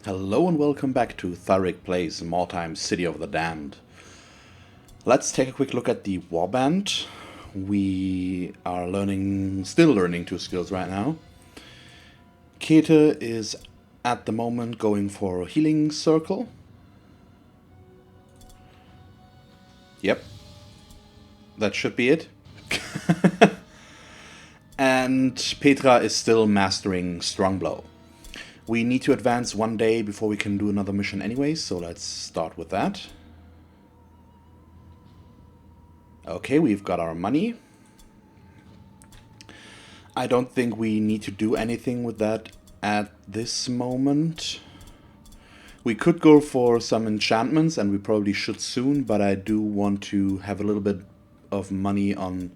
Hello and welcome back to Thalric Plays Mordheim, City of the Damned. Let's take a quick look at the warband. We are still learning two skills right now. Kete is at the moment going for a healing circle. Yep, that should be it. And Petra is still mastering Strong Blow. We need to advance one day before we can do another mission anyway, so let's start with that. Okay, we've got our money. I don't think we need to do anything with that at this moment. We could go for some enchantments, and we probably should soon, but I do want to have a little bit of money on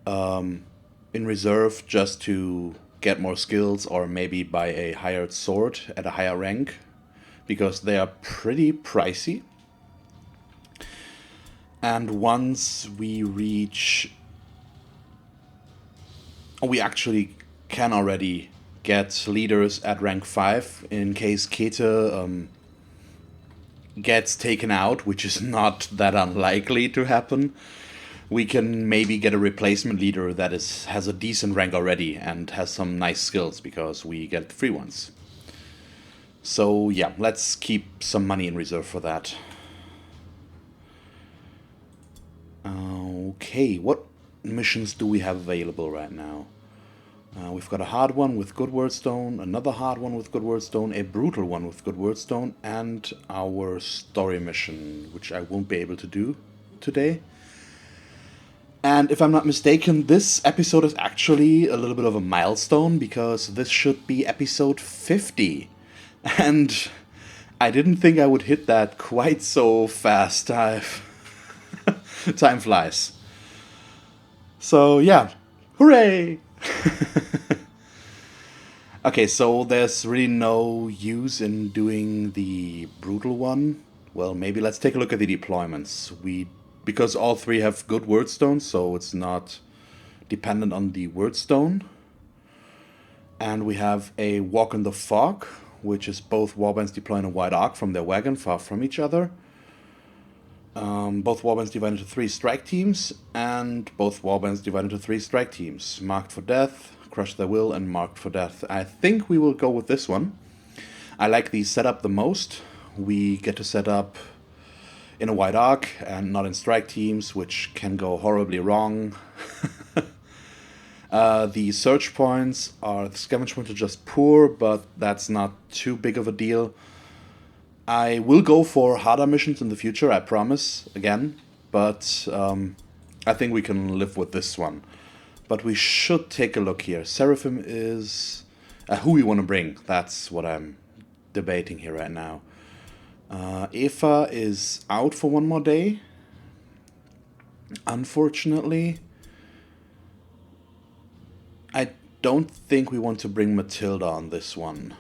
in reserve just to get more skills, or maybe buy a hired sword at a higher rank, because they are pretty pricey. And once we reach... we actually can already get leaders at rank 5 in case Kete gets taken out, which is not that unlikely to happen. We can maybe get a replacement leader that has a decent rank already and has some nice skills, because we get free ones. So yeah, let's keep some money in reserve for that. Okay, what missions do we have available right now? We've got a hard one with good wordstone, another hard one with good wordstone, a brutal one with good wordstone, and our story mission, which I won't be able to do today. And if I'm not mistaken, this episode is actually a little bit of a milestone, because this should be episode 50. And I didn't think I would hit that quite so fast. Time flies. So yeah, hooray! Okay, so there's really no use in doing the brutal one. Well, maybe let's take a look at the deployments. Because all three have good wordstones, so it's not dependent on the wordstone. And we have a Walk in the Fog, which is both warbands deploying a wide arc from their wagon far from each other. Both warbands divided into 3 strike teams, and both warbands divided into 3 strike teams. Marked for Death, Crush Their Will, and Marked for Death. I think we will go with this one. I like the setup the most. We get to set up in a wide arc and not in strike teams, which can go horribly wrong. The search points are... the scavenge points are just poor, but that's not too big of a deal. I will go for harder missions in the future, I promise, again. But I think we can live with this one. But we should take a look here. Seraphim is... who we want to bring. That's what I'm debating here right now. Eva is out for one more day, unfortunately. I don't think we want to bring Matilda on this one.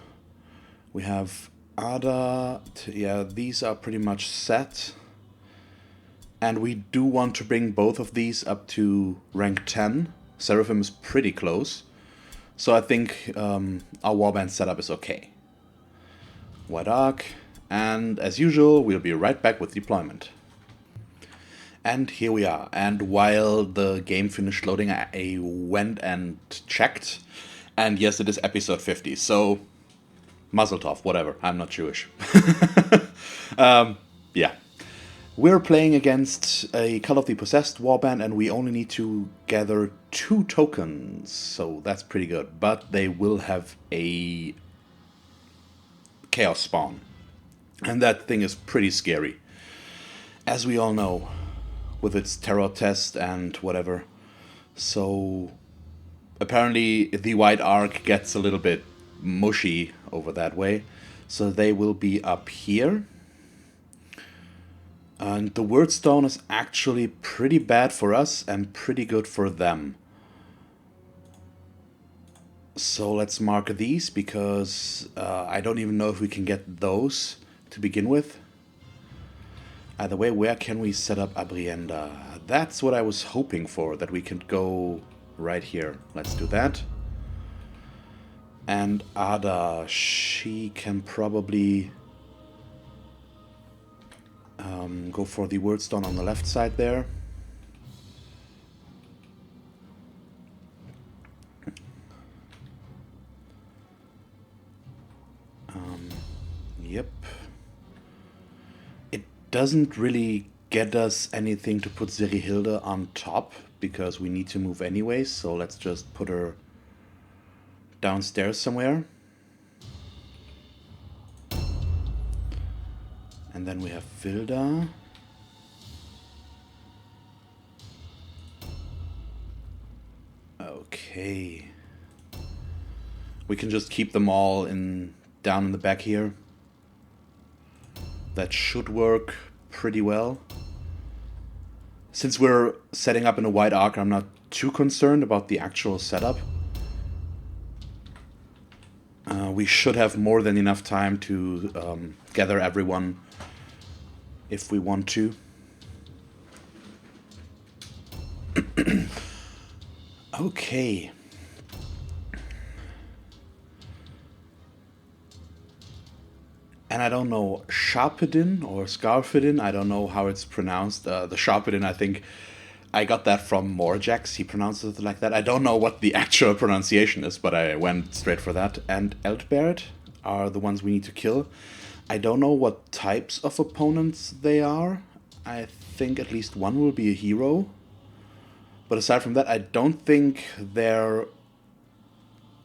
We have Ada. Yeah, these are pretty much set. And we do want to bring both of these up to rank 10. Seraphim is pretty close. So I think our warband setup is okay. White Arc. And as usual, we'll be right back with deployment. And here we are. And while the game finished loading, I went and checked. And yes, it is episode 50. So, Mazel Tov, whatever. I'm not Jewish. Yeah. We're playing against a Call of the Possessed warband, and we only need to gather 2 tokens. So that's pretty good. But they will have a Chaos Spawn. And that thing is pretty scary, as we all know, with its terror test and whatever. So apparently the White Arc gets a little bit mushy over that way. So they will be up here. And the wordstone is actually pretty bad for us and pretty good for them. So let's mark these, because I don't even know if we can get those to begin with. Either way, where can we set up Abrienda? That's what I was hoping for, that we could go right here. Let's do that. And Ada, she can probably go for the wordstone on the left side there. Yep. It doesn't really get us anything to put Zerihilde on top, because we need to move anyway, so let's just put her downstairs somewhere. And then we have Vilda. Okay. We can just keep them all down in the back here. That should work pretty well. Since we're setting up in a wide arc, I'm not too concerned about the actual setup. We should have more than enough time to gather everyone if we want to. Okay. And I don't know, Sharpedin or Scarfedin, I don't know how it's pronounced. The Sharpedin, I think I got that from Morjax, he pronounces it like that. I don't know what the actual pronunciation is, but I went straight for that. And Eldbert are the ones we need to kill. I don't know what types of opponents they are. I think at least one will be a hero. But aside from that, I don't think their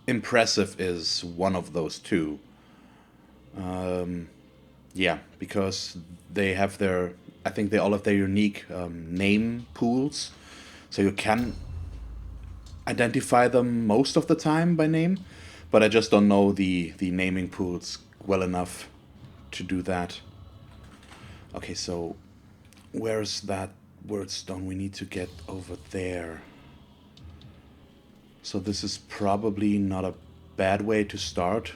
impressive is one of those two. Yeah, because they have their, I think they all have their unique name pools, so you can identify them most of the time by name, but I just don't know the naming pools well enough to do that. Okay, so where's that wordstone? We need to get over there. So this is probably not a bad way to start,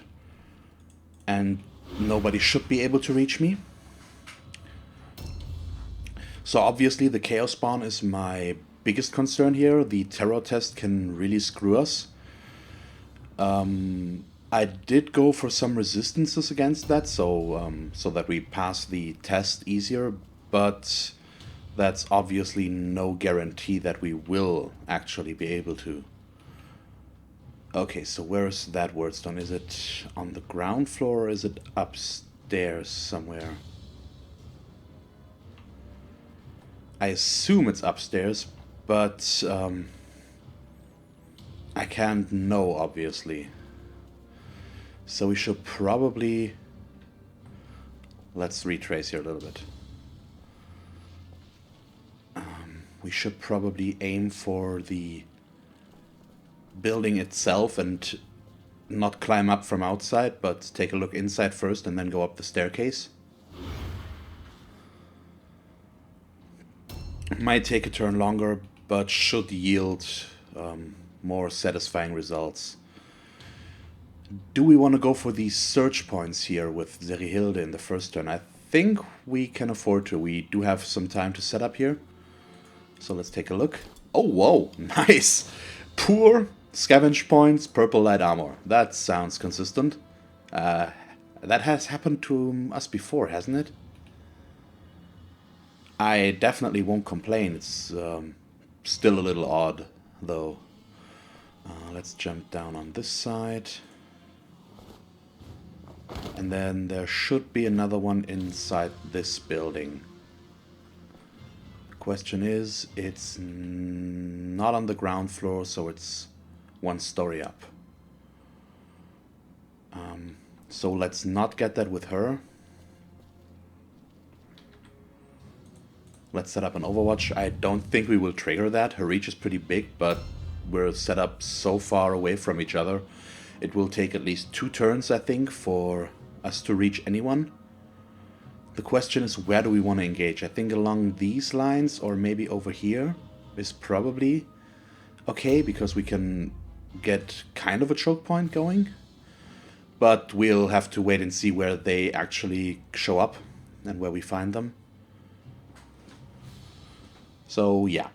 and nobody should be able to reach me. So obviously the Chaos Spawn is my biggest concern here. The Terror test can really screw us. I did go for some resistances against that, so that we pass the test easier, but that's obviously no guarantee that we will actually be able to. Okay, so where's that wordstone? Is it on the ground floor or is it upstairs somewhere? I assume it's upstairs, but I can't know, obviously. So we should probably... Let's retrace here a little bit. We should probably aim for the building itself and not climb up from outside, but take a look inside first and then go up the staircase. Might take a turn longer, but should yield more satisfying results. Do we want to go for these search points here with Zerihilde in the first turn? I think we can afford to. We do have some time to set up here. So let's take a look. Oh, whoa, nice! Poor scavenge points, purple light armor. That sounds consistent. That has happened to us before, hasn't it? I definitely won't complain. It's still a little odd, though. Let's jump down on this side. And then there should be another one inside this building. The question is, it's not on the ground floor, so it's one story up. So let's not get that with her. Let's set up an Overwatch. I don't think we will trigger that. Her reach is pretty big, but we're set up so far away from each other. It will take at least 2 turns, I think, for us to reach anyone. The question is, where do we want to engage? I think along these lines, or maybe over here, is probably okay, because we can get kind of a choke point going. But we'll have to wait and see where they actually show up and where we find them. So, yeah.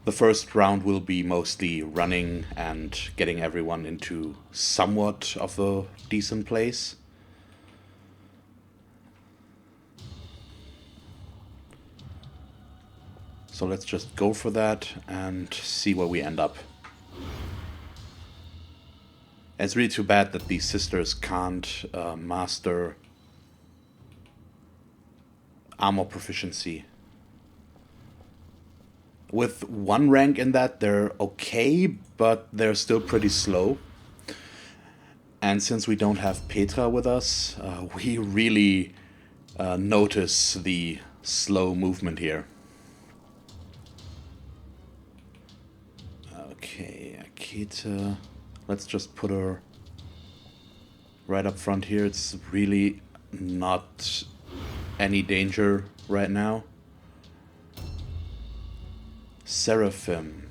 the first round will be mostly running and getting everyone into somewhat of a decent place. So let's just go for that and see where we end up. It's really too bad that these sisters can't master armor proficiency. With one rank in that, they're okay, but they're still pretty slow. And since we don't have Petra with us, we really notice the slow movement here. Okay, Akita. Let's just put her right up front here. It's really not any danger right now. Seraphim.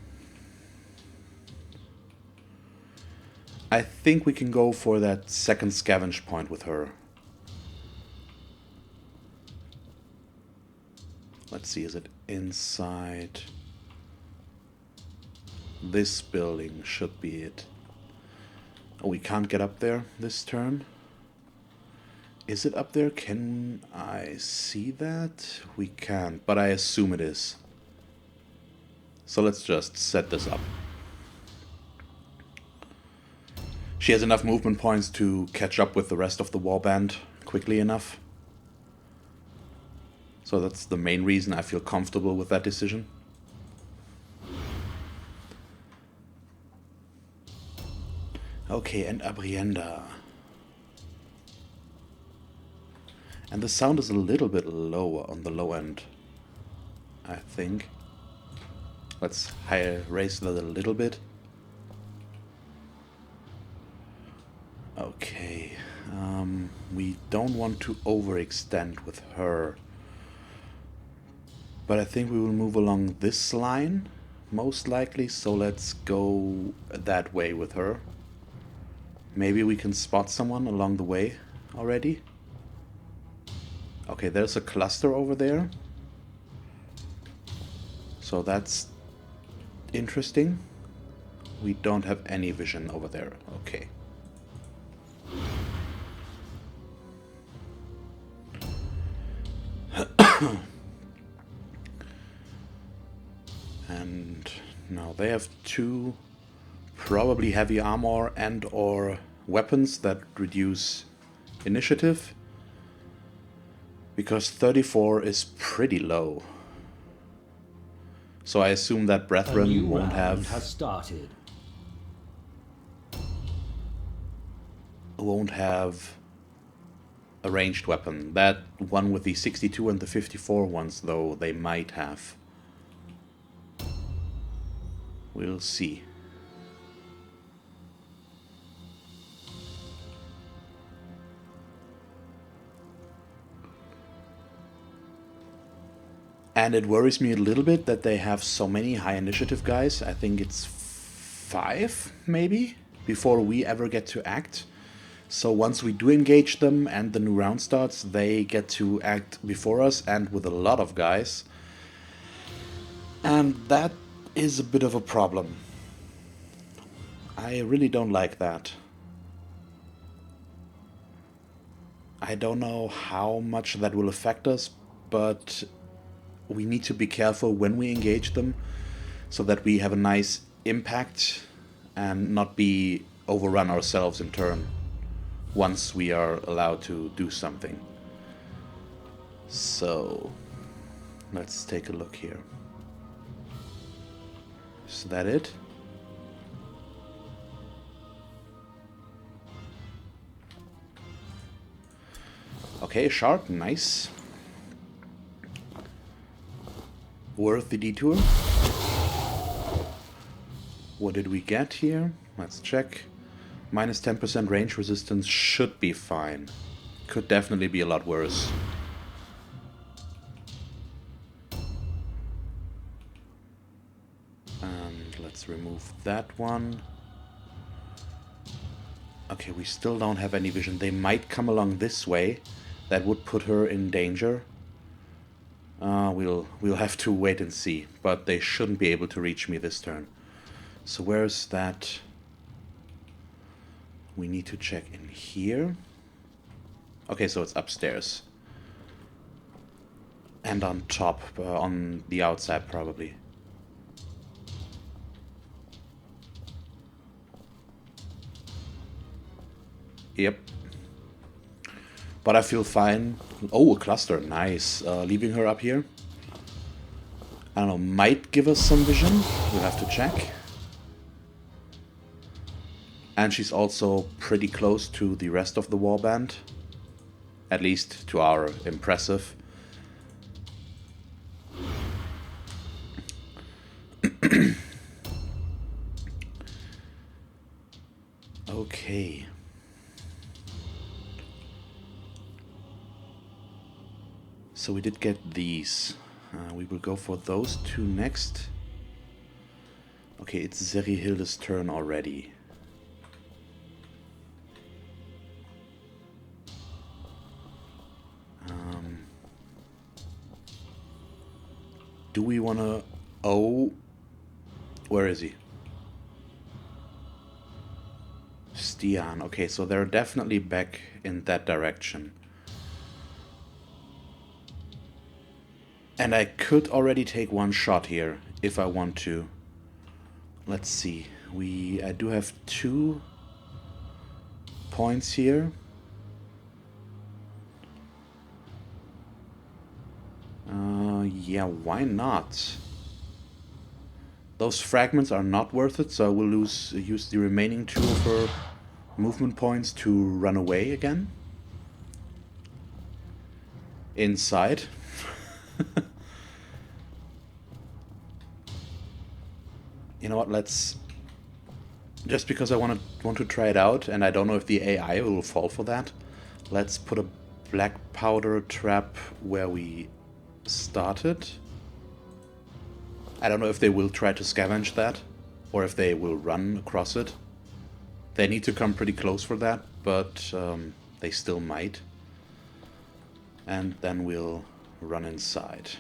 I think we can go for that second scavenge point with her. Let's see, is it inside? This building should be it. Oh, we can't get up there this turn. Is it up there? Can I see that? We can't, but I assume it is. So let's just set this up. She has enough movement points to catch up with the rest of the warband quickly enough. So that's the main reason I feel comfortable with that decision. Okay, and Abrienda. And the sound is a little bit lower on the low end, I think. Let's raise that a little bit. Okay, we don't want to overextend with her. But I think we will move along this line, most likely, so let's go that way with her. Maybe we can spot someone along the way already. Okay, there's a cluster over there. So that's interesting. We don't have any vision over there. Okay. And now they have two probably heavy armor and or weapons that reduce initiative. Because 34 is pretty low. So I assume that Brethren won't have a ranged weapon. That one with the 62 and the 54 ones, though, they might have. We'll see. And it worries me a little bit that they have so many high initiative guys. I think it's 5, maybe, before we ever get to act. So once we do engage them and the new round starts, they get to act before us and with a lot of guys. And that is a bit of a problem. I really don't like that. I don't know how much that will affect us, but we need to be careful when we engage them so that we have a nice impact and not be overrun ourselves in turn once we are allowed to do something. So let's take a look here. Is that it? Okay, sharp, nice. Worth the detour. What did we get here? Let's check. Minus 10% range resistance should be fine. Could definitely be a lot worse. And let's remove that one. Okay, we still don't have any vision. They might come along this way. That would put her in danger. We'll have to wait and see, but they shouldn't be able to reach me this turn. So where's that? We need to check in here. Okay, so it's upstairs. And on top, on the outside probably. Yep. But I feel fine. Oh, a cluster. Nice. Leaving her up here. I don't know. Might give us some vision. We'll have to check. And she's also pretty close to the rest of the warband. At least to our impressive. Okay. So we did get these. We will go for those two next. Okay, it's Zerihilde's turn already. Do we want to... Oh, where is he? Stian. Okay, so they're definitely back in that direction. And I could already take one shot here, if I want to. Let's see. I do have 2 points here. Yeah, why not? Those fragments are not worth it, so I will use the remaining 2 of her movement points to run away again. Inside. You know what, let's... Just because I want to try it out, and I don't know if the AI will fall for that, let's put a black powder trap where we started. I don't know if they will try to scavenge that, or if they will run across it. They need to come pretty close for that, but they still might. And then we'll run inside.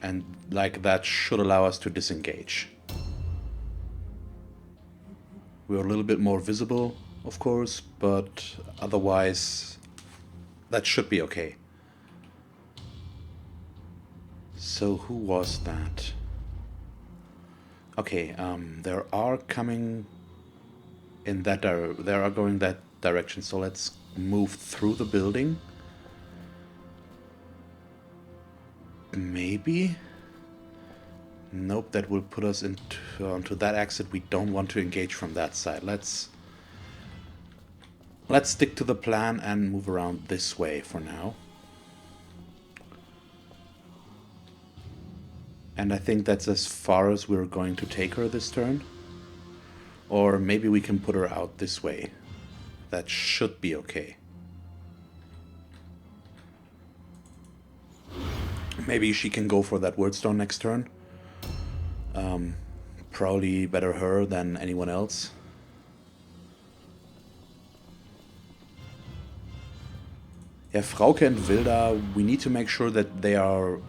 And like that should allow us to disengage. We're a little bit more visible, of course, but otherwise that should be okay. So who was that? Okay, there are coming in that they are going that direction, so let's move through the building. Maybe? Nope, that will put us onto that exit. We don't want to engage from that side. Let's stick to the plan and move around this way for now. And I think that's as far as we're going to take her this turn. Or maybe we can put her out this way. That should be okay. Maybe she can go for that wordstone next turn. Probably better her than anyone else. Yeah, Frauke and Wilda, we need to make sure that they are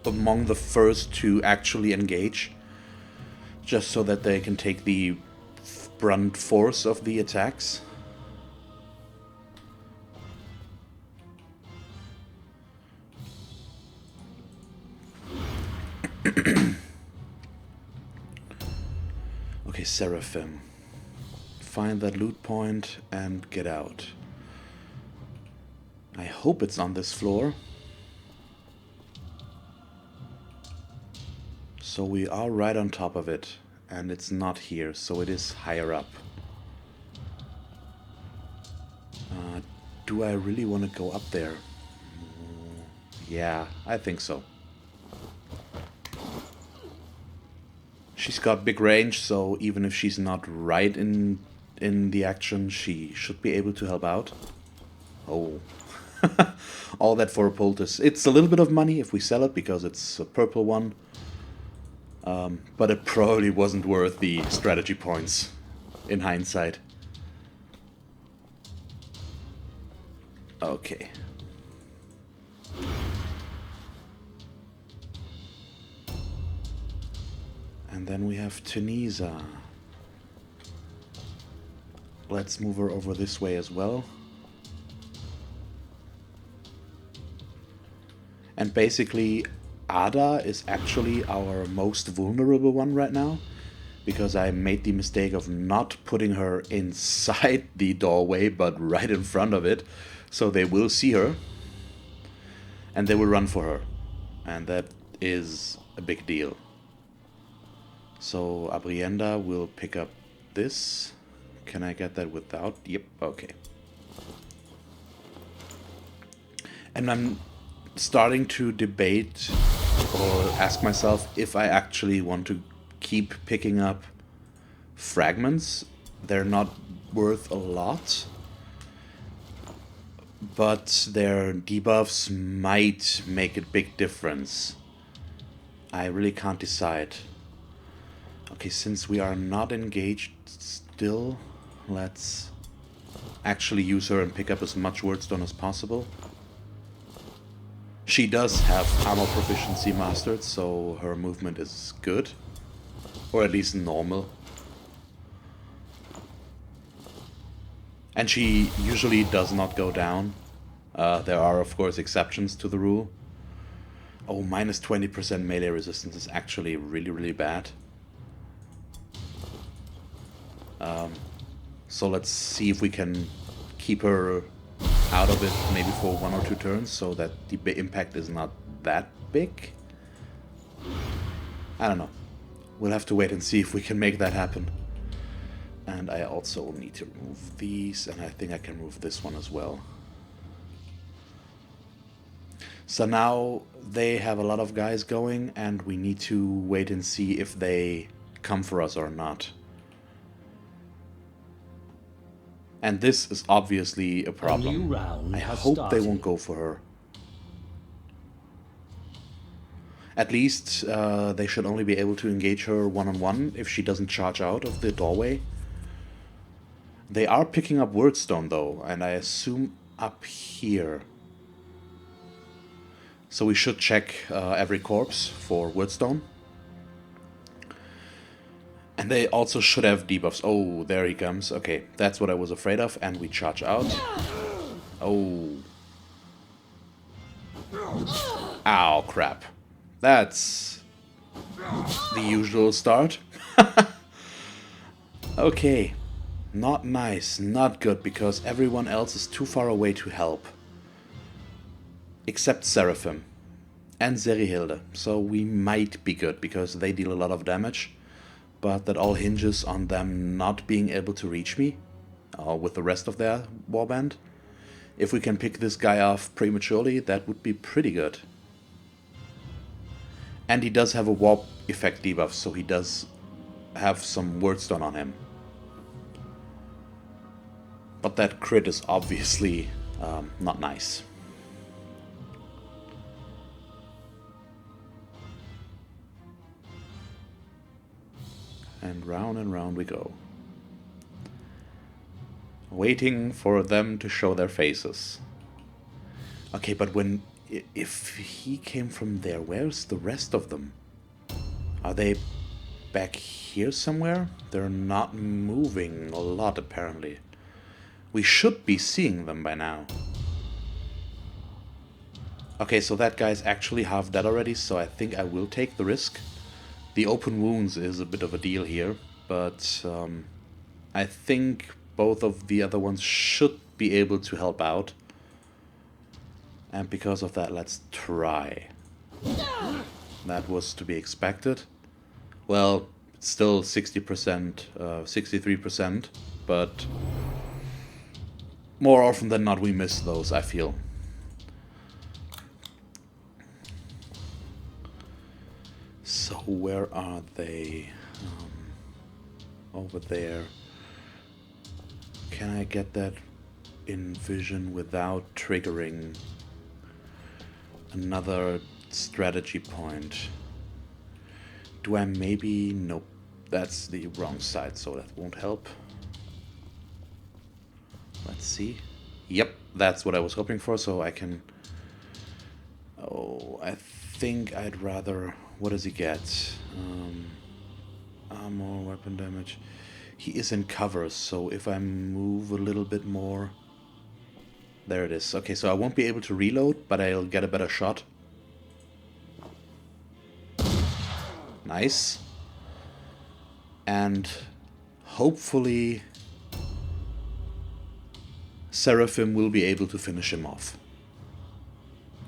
among the first to actually engage. Just so that they can take the brunt force of the attacks. Okay, Seraphim. Find that loot point and get out. I hope it's on this floor. So we are right on top of it. And it's not here, so it is higher up. Do I really want to go up there? Yeah, I think so. She's got big range, so even if she's not right in the action, she should be able to help out. Oh. All that for a poultice. It's a little bit of money if we sell it, because it's a purple one. But it probably wasn't worth the strategy points, in hindsight. Okay, And then we have Tunisia. Let's move her over this way as well. And basically, Ada is actually our most vulnerable one right now, because I made the mistake of not putting her inside the doorway, but right in front of it. So they will see her, and they will run for her. And that is a big deal. So Abrienda will pick up this. Can I get that without? Yep, okay. And I'm starting to debate or ask myself if I actually want to keep picking up fragments. They're not worth a lot, but their debuffs might make a big difference. I really can't decide. Okay, since we are not engaged still, let's actually use her and pick up as much wordstone as possible. She does have armor proficiency mastered, so her movement is good. Or at least normal. And she usually does not go down. There are, of course, exceptions to the rule. Oh, minus 20% melee resistance is actually really, really bad. So let's see if we can keep her out of it maybe for 1 or 2 turns, so that the impact is not that big. I don't know. We'll have to wait and see if we can make that happen. And I also need to remove these, and I think I can move this one as well. So now they have a lot of guys going, and we need to wait and see if they come for us or not. And this is obviously a problem. I hope they won't go for her. At least they should only be able to engage her one-on-one if she doesn't charge out of the doorway. They are picking up wordstone though, and I assume up here. So we should check every corpse for wordstone. And they also should have debuffs. Oh, there he comes. Okay, that's what I was afraid of. And we charge out. Oh. Ow, crap. That's the usual start. Okay. Not nice, not good, because everyone else is too far away to help. Except Seraphim and Zerihilde. So we might be good, because they deal a lot of damage. But that all hinges on them not being able to reach me with the rest of their warband. If we can pick this guy off prematurely, that would be pretty good. And he does have a warp effect debuff, so he does have some wordstone on him. But that crit is obviously not nice. And round we go. Waiting for them to show their faces. Okay, but if he came from there, where's the rest of them? Are they back here somewhere? They're not moving a lot, apparently. We should be seeing them by now. Okay, so that guy's actually half dead already, so I think I will take the risk. The open wounds is a bit of a deal here, but I think both of the other ones should be able to help out. And because of that, let's try. That was to be expected. Well, it's still 60%, 63%, but more often than not we miss those, I feel. So where are they? Over there. Can I get that in vision without triggering another strategy point? Do I maybe... Nope, that's the wrong side, so that won't help. Let's see. Yep, that's what I was hoping for, so I can... Oh, I think I'd rather... What does he get? More weapon damage. He is in cover, so if I move a little bit more... There it is. Okay, so I won't be able to reload, but I'll get a better shot. Nice. And hopefully Seraphim will be able to finish him off.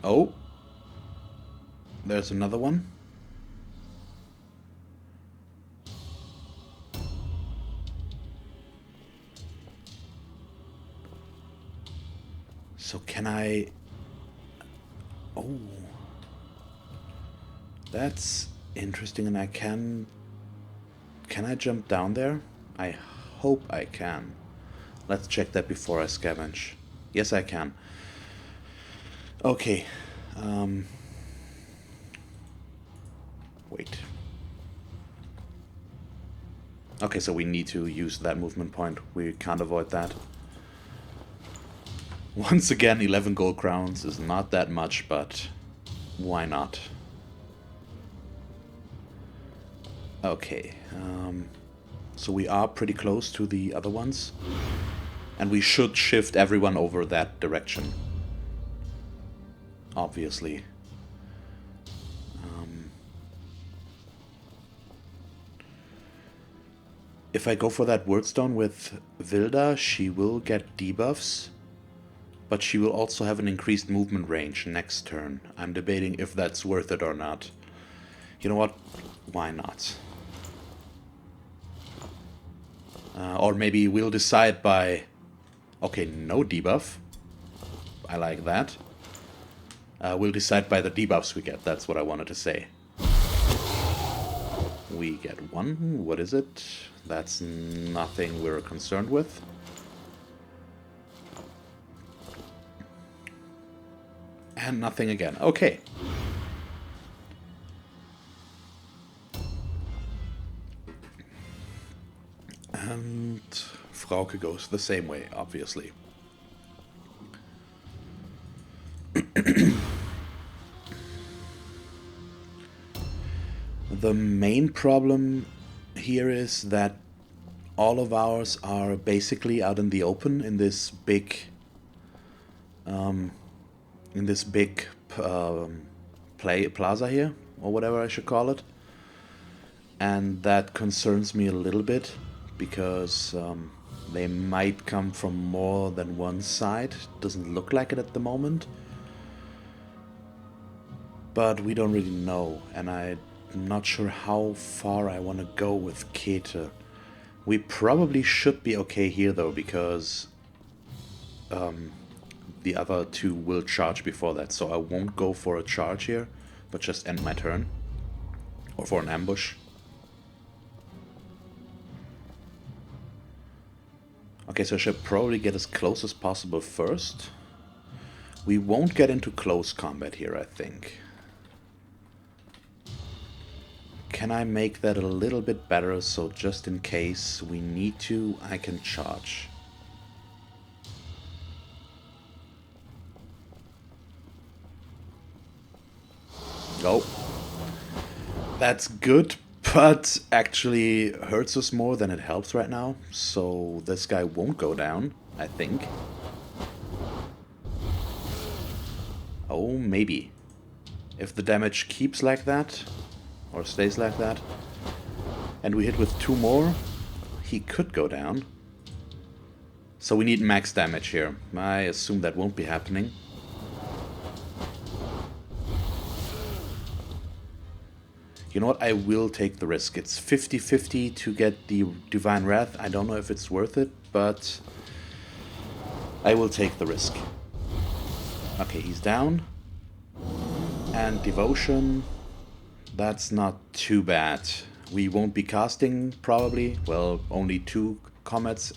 Oh. There's another one. So can I... Oh. That's interesting, and I can... Can I jump down there? I hope I can. Let's check that before I scavenge. Yes, I can. Okay. Wait. Okay, so we need to use that movement point. We can't avoid that. Once again, 11 gold crowns is not that much, but why not? Okay, so we are pretty close to the other ones, and we should shift everyone over that direction, obviously. If I go for that wordstone with Vilda, she will get debuffs, but she will also have an increased movement range next turn. I'm debating if that's worth it or not. You know what? Why not? Or maybe we'll decide by... Okay, no debuff. I like that. We'll decide by the debuffs we get. That's what I wanted to say. We get one. What is it? That's nothing we're concerned with. And nothing again. Okay. And Frauke goes the same way, obviously. The main problem here is that all of ours are basically out in the open in this big plaza here, or whatever I should call it. And that concerns me a little bit, because they might come from more than one side. Doesn't look like it at the moment, but we don't really know, and I'm not sure how far I want to go with Kete. We probably should be okay here though, because the other two will charge before that, so I won't go for a charge here, but just end my turn, or for an ambush. Okay, so I should probably get as close as possible first. We won't get into close combat here, I think. Can I make that a little bit better, so just in case we need to, I can charge? Oh. That's good, but actually hurts us more than it helps right now. So this guy won't go down, I think. Oh, maybe. If the damage keeps like that, or stays like that, and we hit with 2 more, he could go down. So we need max damage here. I assume that won't be happening. You know what, I will take the risk. It's 50-50 to get the Divine Wrath. I don't know if it's worth it, but I will take the risk. Okay, he's down. And Devotion, that's not too bad. We won't be casting, probably. Well, only 2 comets,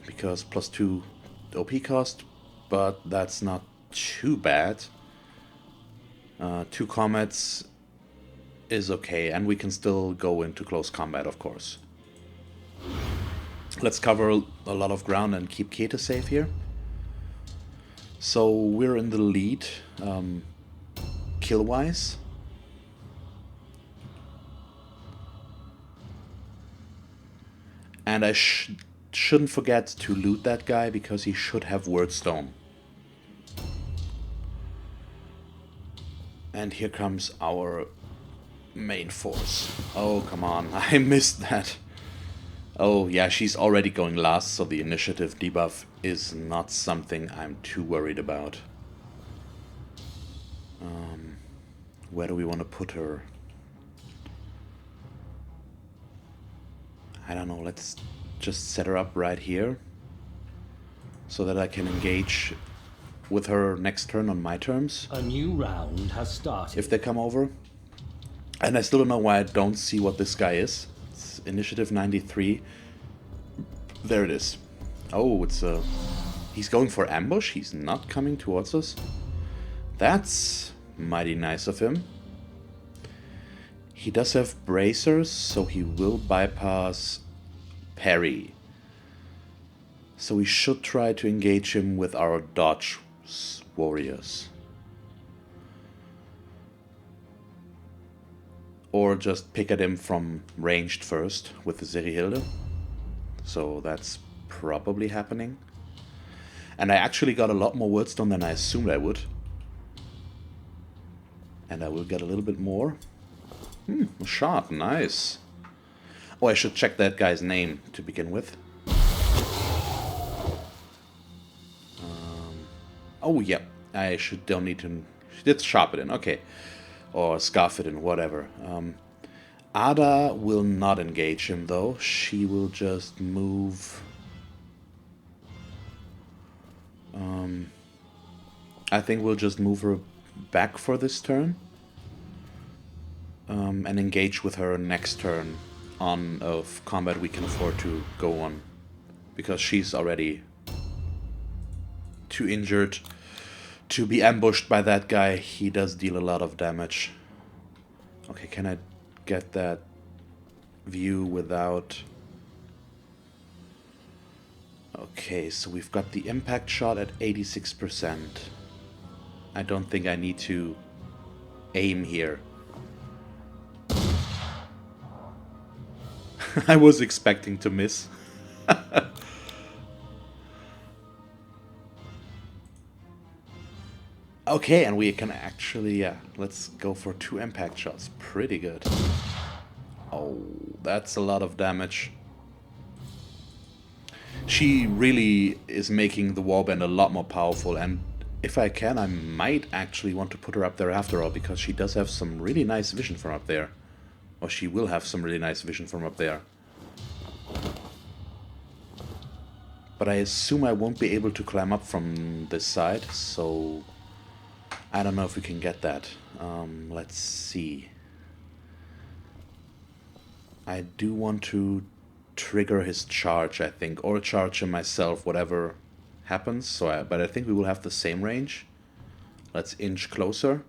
because plus 2 OP cost, but that's not too bad. 2 comets is okay, and we can still go into close combat, of course. Let's cover a lot of ground and keep Kete safe here. So we're in the lead, kill-wise. And I shouldn't forget to loot that guy because he should have Wordstone. And here comes our main force. Oh, come on. I missed that. Oh, yeah, she's already going last, so the initiative debuff is not something I'm too worried about. Where do we want to put her? I don't know, let's just set her up right here. So that I can engage with her next turn on my terms. A new round has started. If they come over. And I still don't know why I don't see what this guy is. It's initiative 93. There it is. Oh, it's a... He's going for ambush? He's not coming towards us? That's mighty nice of him. He does have bracers, so he will bypass parry. So we should try to engage him with our dodge warriors. Or just pick at him from ranged first with the Zerihilde. So that's probably happening. And I actually got a lot more Wordstone than I assumed I would. And I will get a little bit more. A shot, nice. Oh, I should check that guy's name to begin with. Oh, yeah. I don't need to... Let's sharp it in, okay. Or scarf it in, whatever. Ada will not engage him, though. She will just move... I think we'll just move her back for this turn. And engage with her next turn on of combat we can afford to go on. Because she's already too injured to be ambushed by that guy. He does deal a lot of damage. Okay, can I get that view without... Okay, so we've got the impact shot at 86%. I don't think I need to aim here. I was expecting to miss. Okay, and we can actually, yeah, let's go for 2 impact shots. Pretty good. Oh, that's a lot of damage. She really is making the warband a lot more powerful, and if I can, I might actually want to put her up there after all, because she does have some really nice vision from up there. Or she will have some really nice vision from up there. But I assume I won't be able to climb up from this side, so... I don't know if we can get that. Let's see. I do want to trigger his charge, I think, or charge him myself, whatever happens. So, but I think we will have the same range. Let's inch closer.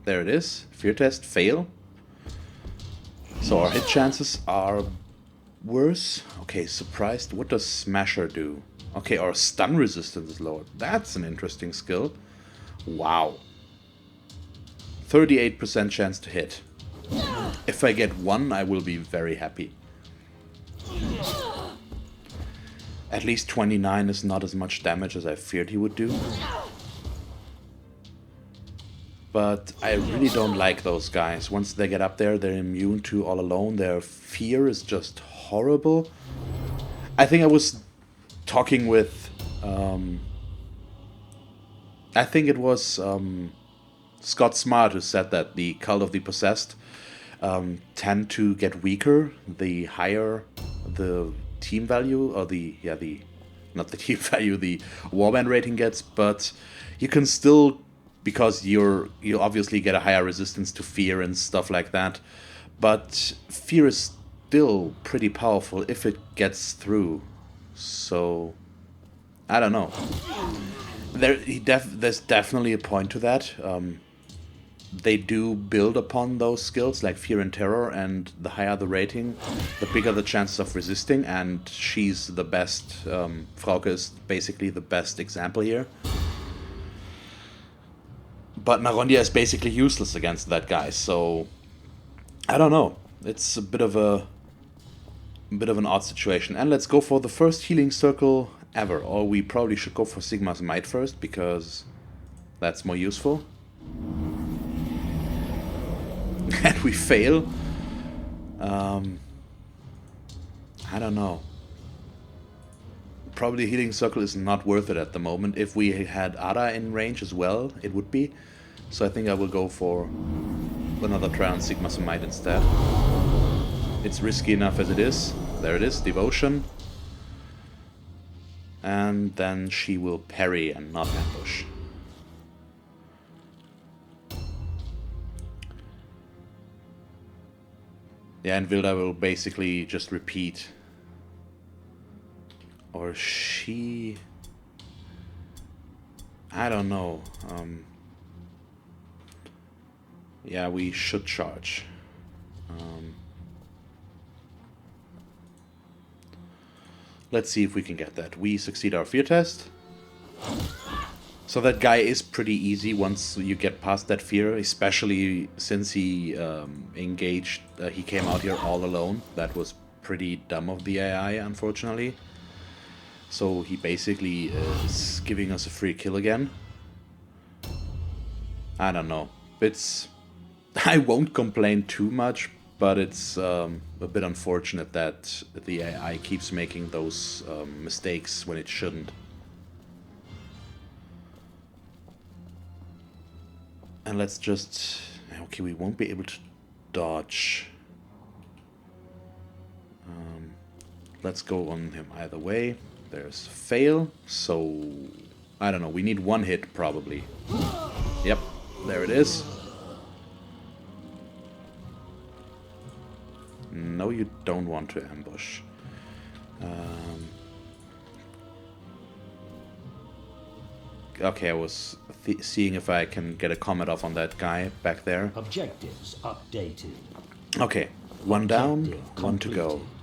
There it is. Fear test, fail. So our hit chances are worse. Okay, surprised. What does Smasher do? Okay, our stun resistance is lowered. That's an interesting skill. Wow. 38% chance to hit. If I get 1, I will be very happy. At least 29 is not as much damage as I feared he would do. But I really don't like those guys. Once they get up there, they're immune to all alone. Their fear is just horrible. I think I was talking with... I think it was Scott Smart who said that the Cult of the Possessed tend to get weaker the higher the team value, or not the team value, the warband rating gets, but you can still, because you obviously get a higher resistance to fear and stuff like that, but fear is still pretty powerful if it gets through. So I don't know. There's definitely a point to that. They do build upon those skills like fear and terror, and the higher the rating, the bigger the chances of resisting, and she's the best. Frauke is basically the best example here. But Narondia is basically useless against that guy, so I don't know. it's a bit of an odd situation. And let's go for the first healing circle ever. Or we probably should go for Sigmar's Might first, because that's more useful. And we fail. I don't know. Probably healing circle is not worth it at the moment. If we had Ada in range as well, it would be. So I think I will go for another try on Sigmar's Might instead. It's risky enough as it is. There it is, Devotion. And then she will parry and not ambush. Yeah, and Vilda will basically just repeat. Or she... I don't know. Yeah, we should charge. Let's see if we can get that. We succeed our fear test. So that guy is pretty easy once you get past that fear, especially since he engaged, he came out here all alone. That was pretty dumb of the AI, unfortunately. So he basically is giving us a free kill again. I don't know. It's... I won't complain too much, but it's a bit unfortunate that the AI keeps making those mistakes when it shouldn't. And let's just... Okay, we won't be able to dodge. Let's go on him either way. There's fail, so... I don't know, we need one hit probably. Yep, there it is. No, you don't want to ambush. Okay, I was seeing if I can get a comment off on that guy back there. Objectives updated. Okay, one down, Objective one to go. completed.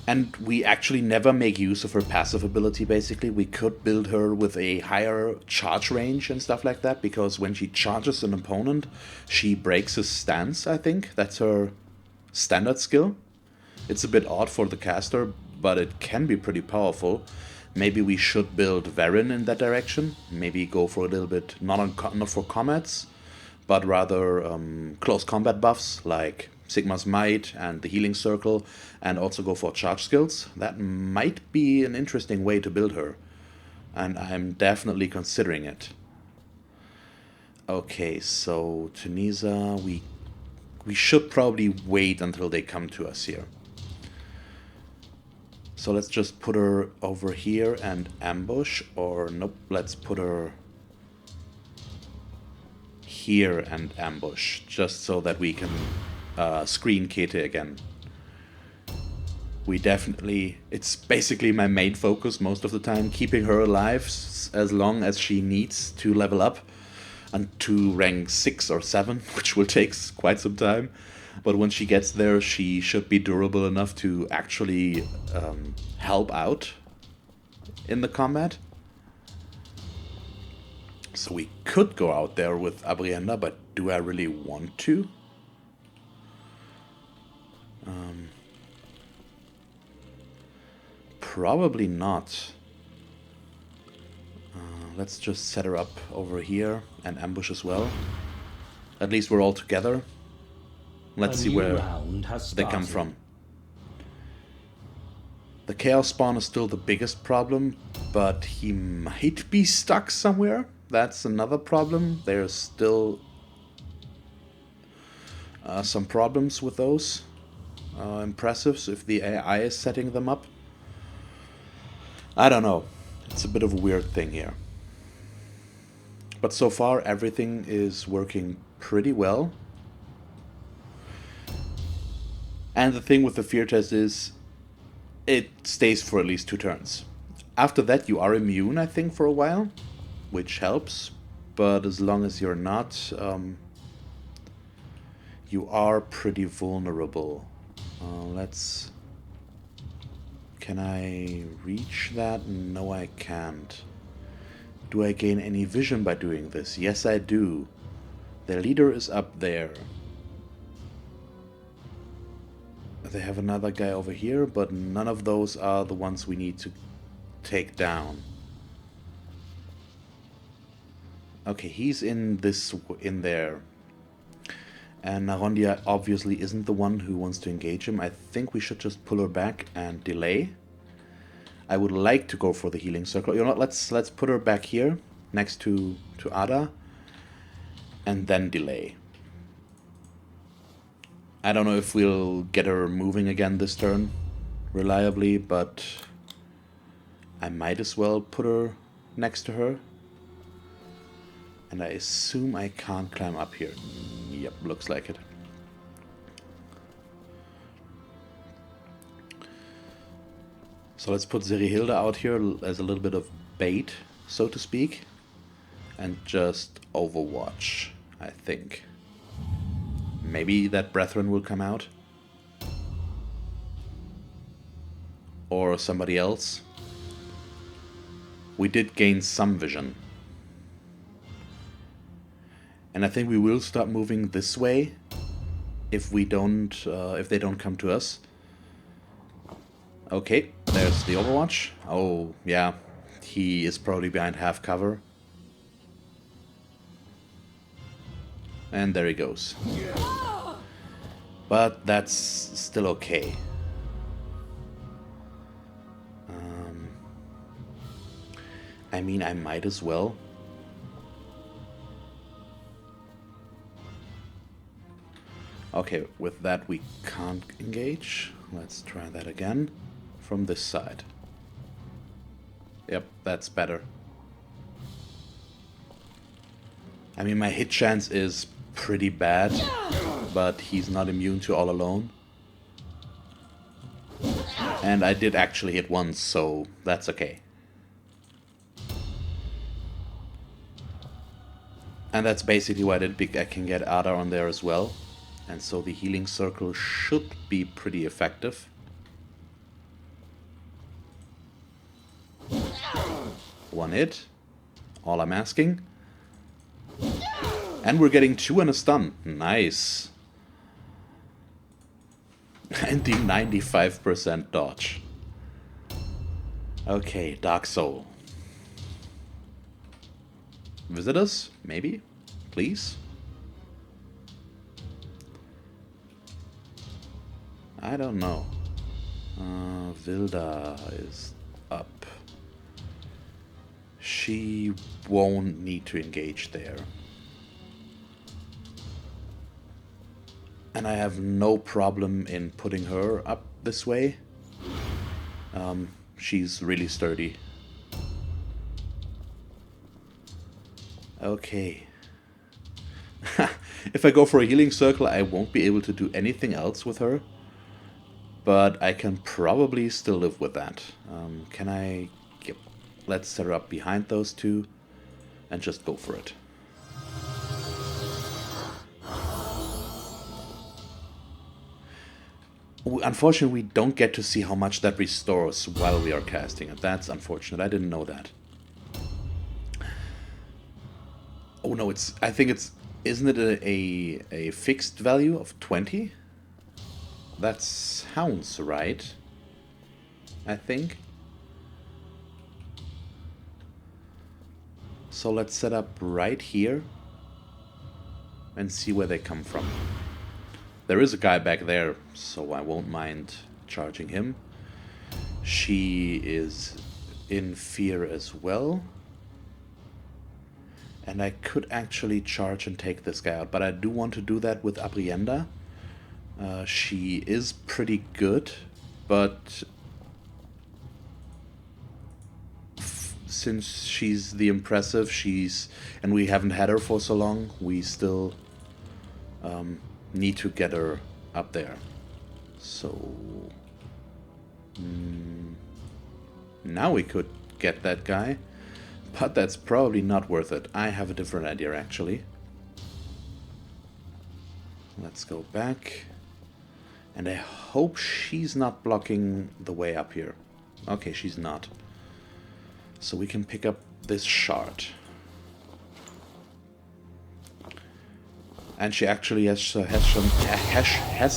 And we actually never make use of her passive ability, basically. We could build her with a higher charge range and stuff like that, because when she charges an opponent, she breaks his stance, I think. That's her standard skill. It's a bit odd for the caster, but it can be pretty powerful. Maybe we should build Varin in that direction. Maybe go for a little bit, not for combats, but rather close combat buffs, like Sigmar's Might and the Healing Circle, and also go for charge skills. That might be an interesting way to build her, and I'm definitely considering it. Okay, so Tunisia, we should probably wait until they come to us here. So let's just put her over here and ambush, or nope, let's put her here and ambush, just so that we can screen Kete again. We definitely, it's basically my main focus most of the time, keeping her alive as long as she needs to level up and to rank 6 or 7, which will take quite some time. But when she gets there, she should be durable enough to actually help out in the combat. So we could go out there with Abrienda, but do I really want to? Probably not. Let's just set her up over here and ambush as well. At least we're all together. Let's see where they come from. The Chaos Spawn is still the biggest problem, but he might be stuck somewhere. That's another problem. There's still some problems with those impressives if the AI is setting them up. I don't know. It's a bit of a weird thing here. But so far everything is working pretty well. And the thing with the fear test is it stays for at least 2 turns. After that you are immune, I think, for a while, which helps. But as long as you're not, you are pretty vulnerable. Let's... Can I reach that? No, I can't. Do I gain any vision by doing this? Yes, I do. Their leader is up there. They have another guy over here, but none of those are the ones we need to take down. Okay, he's in there. And Narondia obviously isn't the one who wants to engage him. I think we should just pull her back and delay. I would like to go for the healing circle. You know what? Let's put her back here next to Ada, and then delay. I don't know if we'll get her moving again this turn reliably, but I might as well put her next to her. And I assume I can't climb up here. Yep, looks like it. So let's put Zerihilda out here as a little bit of bait, so to speak. And just overwatch, I think. Maybe that Brethren will come out. Or somebody else. We did gain some vision. And I think we will start moving this way if we don't, if they don't come to us. Okay, there's the Overwatch. Oh, yeah, he is probably behind half cover. And there he goes. But that's still okay. I mean, I might as well. Okay, with that we can't engage. Let's try that again from this side. Yep, that's better. I mean, my hit chance is pretty bad, but he's not immune to all alone. And I did actually hit once, so that's okay. And that's basically what I did. I can get Ada on there as well. And so the healing circle should be pretty effective. One hit. All I'm asking. And we're getting 2 and a stun. Nice. And the 95% dodge. Okay, Dark Soul. Visitors? Maybe? Please? I don't know. Vilda is up. She won't need to engage there. And I have no problem in putting her up this way. She's really sturdy. Okay. If I go for a healing circle, I won't be able to do anything else with her. But I can probably still live with that. Can I... Yep. Let's set her up behind those two and just go for it. Unfortunately, we don't get to see how much that restores while we are casting it. That's unfortunate. I didn't know that. Oh no, it's... I think it's... Isn't it a fixed value of 20? That sounds right. I think. So let's set up right here and see where they come from. There is a guy back there, so I won't mind charging him. She is in fear as well. And I could actually charge and take this guy out, but I do want to do that with Abrienda. She is pretty good, but since she's the impressive, and we haven't had her for so long, we still need to get her up there. So now we could get that guy, but that's probably not worth it. I have a different idea actually. Let's go back. And I hope she's not blocking the way up here. Okay, she's not. So we can pick up this shard. And she actually has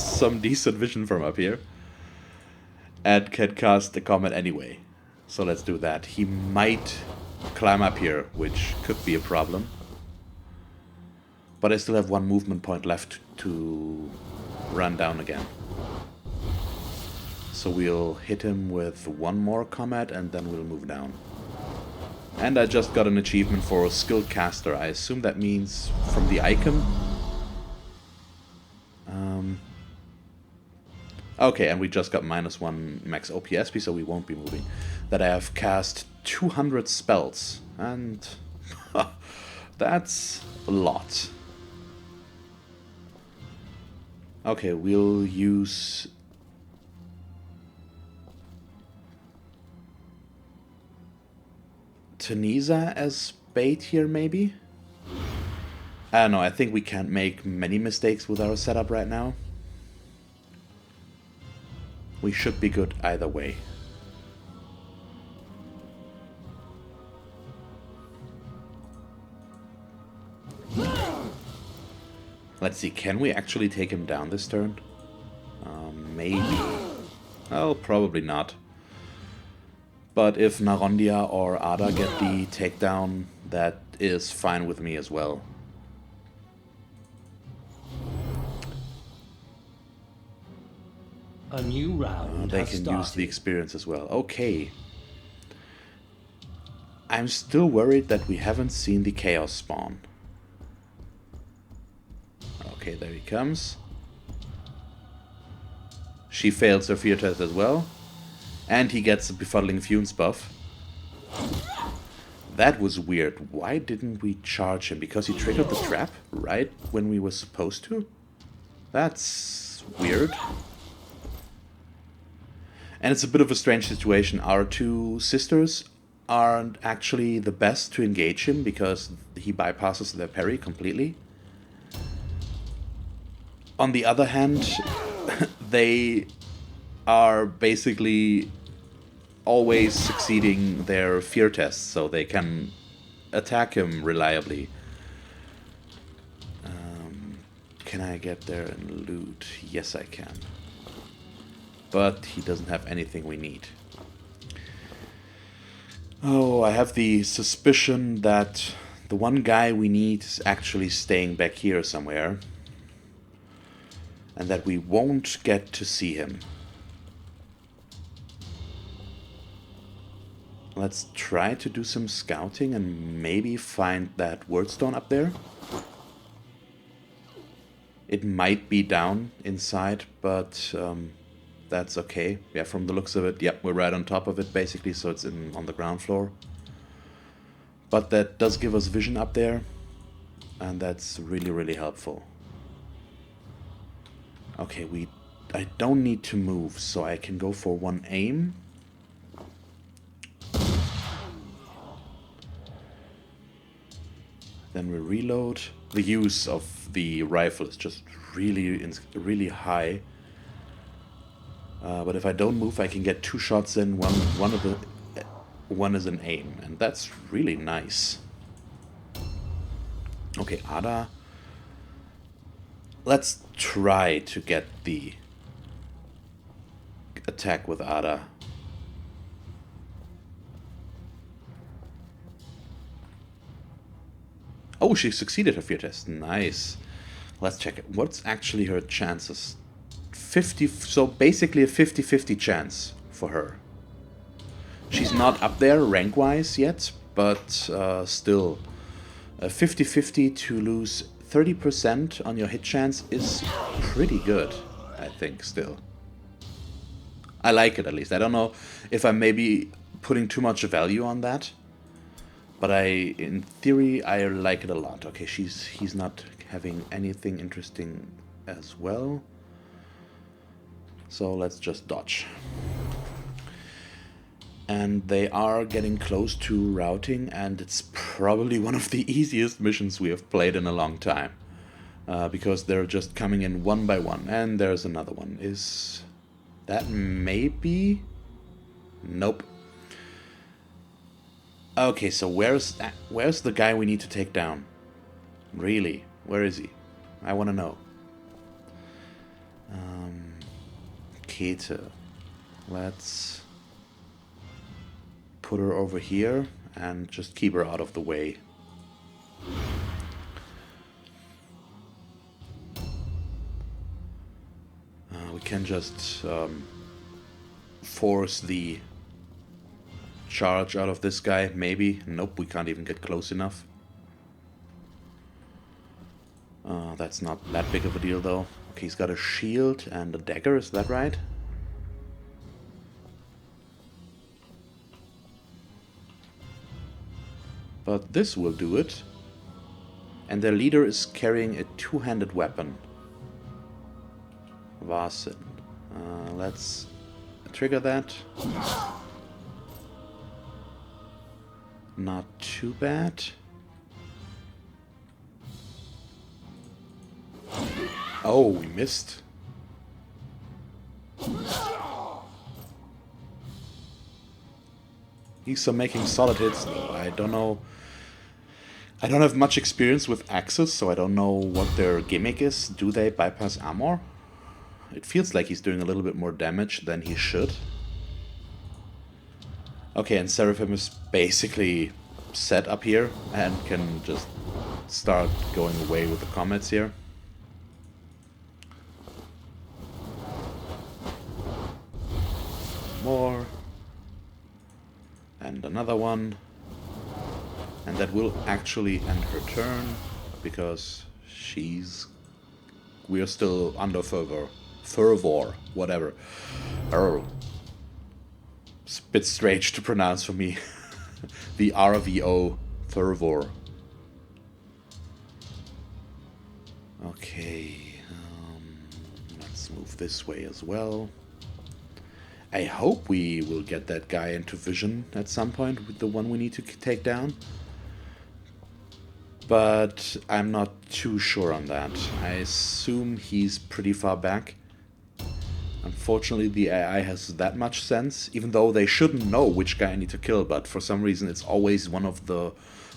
some decent vision from up here. And can cast the comet anyway. So let's do that. He might climb up here, which could be a problem. But I still have one movement point left to run down again. So we'll hit him with one more comet and then we'll move down. And I just got an achievement for a skilled caster. I assume that means from the icon. Okay, and we just got -1 max OPSP, so we won't be moving. That I have cast 200 spells. And that's a lot. Okay, we'll use... Tunisia as bait here, maybe? I don't know, I think we can't make many mistakes with our setup right now. We should be good either way. Let's see, can we actually take him down this turn? Maybe. Oh, probably not. But if Narondia or Ada get the takedown, that is fine with me as well. A new round They has can started. use the experience as well. Okay. I'm still worried that we haven't seen the Chaos spawn. Okay, there he comes. She fails her fear test as well. And he gets a Befuddling Fumes buff. That was weird. Why didn't we charge him? Because he triggered the trap right when we were supposed to? That's weird. And it's a bit of a strange situation. Our two sisters aren't actually the best to engage him because he bypasses their parry completely. On the other hand, they are basically always succeeding their fear tests, so they can attack him reliably. Can I get there and loot? Yes, I can. But he doesn't have anything we need. Oh, I have the suspicion that the one guy we need is actually staying back here somewhere. And that we won't get to see him. Let's try to do some scouting and maybe find that wordstone up there. It might be down inside, but that's okay. Yeah, from the looks of it, yep, we're right on top of it basically, so it's on the ground floor. But that does give us vision up there, and that's really, really helpful. Okay, I don't need to move, so I can go for one aim. Then we reload. The use of the rifle is just really high. But if I don't move, I can get 2 shots in. One is an aim, and that's really nice. Okay, Ada. Let's try to get the attack with Ada. Oh, she succeeded her fear test. Nice. Let's check it. What's actually her chances? 50, so basically a 50-50 chance for her. She's not up there rank-wise yet, but still. A 50-50 to lose 30% on your hit chance is pretty good, I think, still. I like it, at least. I don't know if I'm maybe putting too much value on that. But in theory, I like it a lot. Okay, he's not having anything interesting as well. So let's just dodge. And they are getting close to routing, and it's probably one of the easiest missions we have played in a long time. Because they're just coming in one by one. And there's another one. Is that maybe? Nope. Okay, so where's the guy we need to take down? Really? Where is he? I want to know. Kete. Let's put her over here and just keep her out of the way. We can just force the charge out of this guy, maybe. Nope, we can't even get close enough. That's not that big of a deal, though. Okay, he's got a shield and a dagger, is that right? But this will do it. And their leader is carrying a two-handed weapon. Varsin. Let's trigger that. Not too bad. Oh, we missed. He's making solid hits, though. I don't know. I don't have much experience with axes, so I don't know what their gimmick is. Do they bypass armor? It feels like he's doing a little bit more damage than he should. Okay, and Seraphim is basically set up here and can just start going away with the comets here. More. And another one. And that will actually end her turn, because we're still under fervor, whatever. It's a bit strange to pronounce for me. The RVO, fervor. Okay, let's move this way as well. I hope we will get that guy into vision at some point with the one we need to take down. But I'm not too sure on that. I assume he's pretty far back. Unfortunately, the AI has that much sense, even though they shouldn't know which guy I need to kill, but for some reason it's always one of the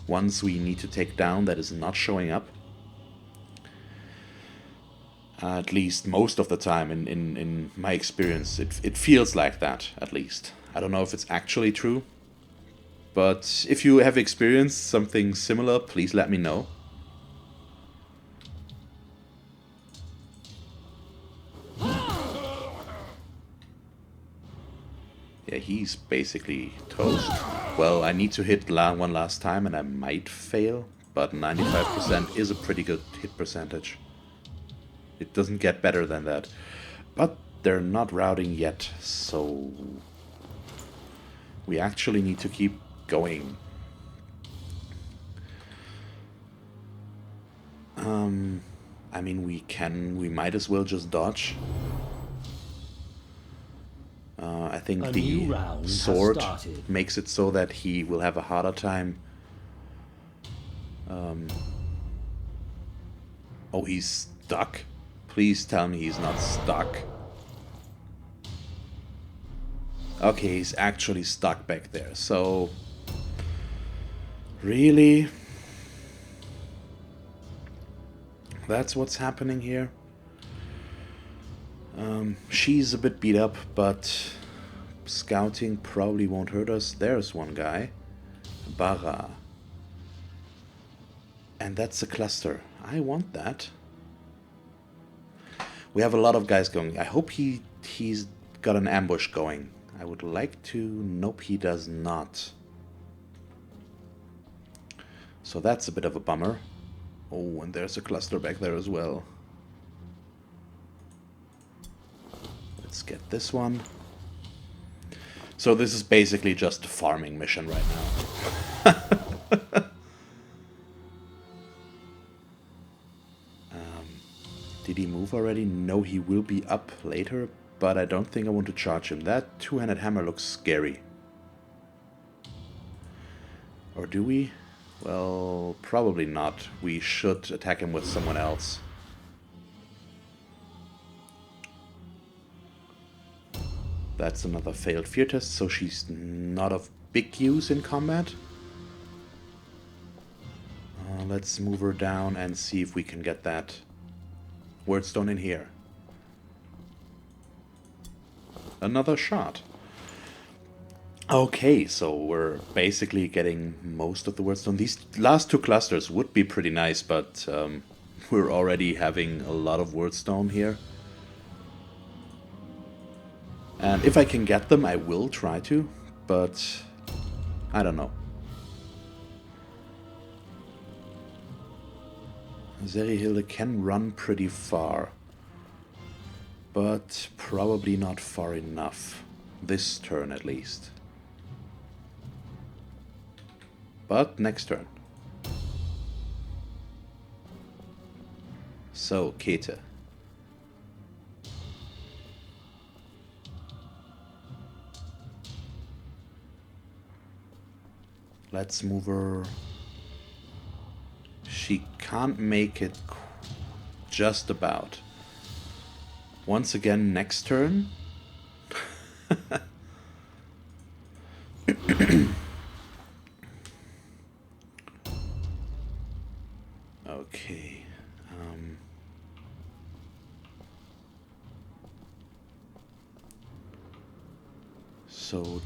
ones we need to take down that is not showing up. At least most of the time in my experience, it feels like that, at least. I don't know if it's actually true. But if you have experienced something similar, please let me know. Yeah, he's basically toast. Well, I need to hit one last time and I might fail, but 95% is a pretty good hit percentage. It doesn't get better than that. But they're not routing yet, so we actually need to keep going. I mean, we might as well just dodge. I think the sword makes it so that he will have a harder time. Oh, he's stuck? Please tell me he's not stuck. Okay, he's actually stuck back there, so... Really? That's what's happening here? She's a bit beat up, but scouting probably won't hurt us. There's one guy. Barra. And that's a cluster. I want that. We have a lot of guys going. I hope he's got an ambush going. I would like to... Nope, he does not. So that's a bit of a bummer. Oh, and there's a cluster back there as well. Let's get this one. So this is basically just a farming mission right now. Did he move already? No, he will be up later, but I don't think I want to charge him. That two-handed hammer looks scary. Or do we? Well, probably not. We should attack him with someone else. That's another failed fear test, so she's not of big use in combat. Let's move her down and see if we can get that Wordstone in here. Another shot. Okay, so we're basically getting most of the wordstone. These last two clusters would be pretty nice, but we're already having a lot of wordstone here. And if I can get them, I will try to, but I don't know. Zerihilde can run pretty far, but probably not far enough. This turn at least. But next turn. So, Kete. Let's move her. She can't make it just about. Once again, next turn. Okay. So,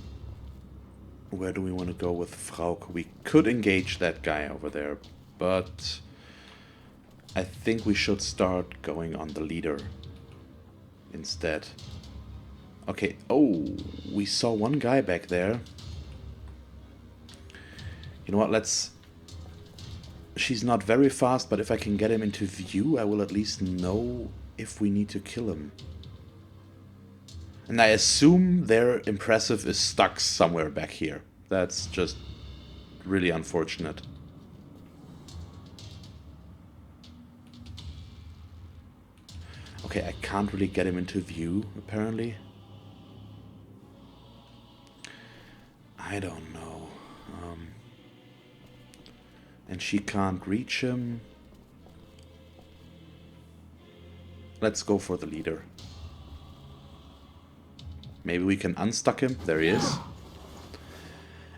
where do we want to go with Frauke? We could engage that guy over there, but I think we should start going on the leader instead. Okay, oh, we saw one guy back there. You know what, let's... She's not very fast, but if I can get him into view, I will at least know if we need to kill him. And I assume their impressive is stuck somewhere back here. That's just really unfortunate. Okay, I can't really get him into view, apparently. I don't know. And she can't reach him. Let's go for the leader. Maybe we can unstuck him. There he is.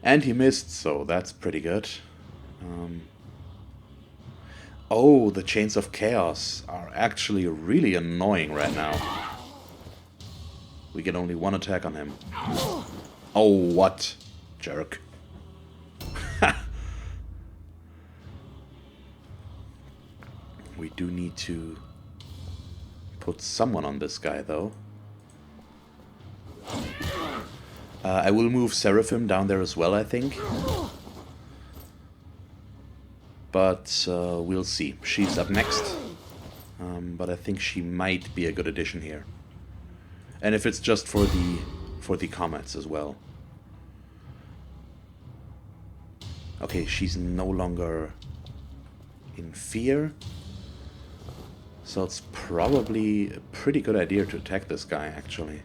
And he missed, so that's pretty good. Oh, the Chains of Chaos are actually really annoying right now. We get only one attack on him. Oh, what? Jerk. We do need to put someone on this guy, though. I will move Seraphim down there as well, I think. But we'll see. She's up next. But I think she might be a good addition here. And if it's just for the comets as well. Okay, she's no longer in fear. So it's probably a pretty good idea to attack this guy, actually.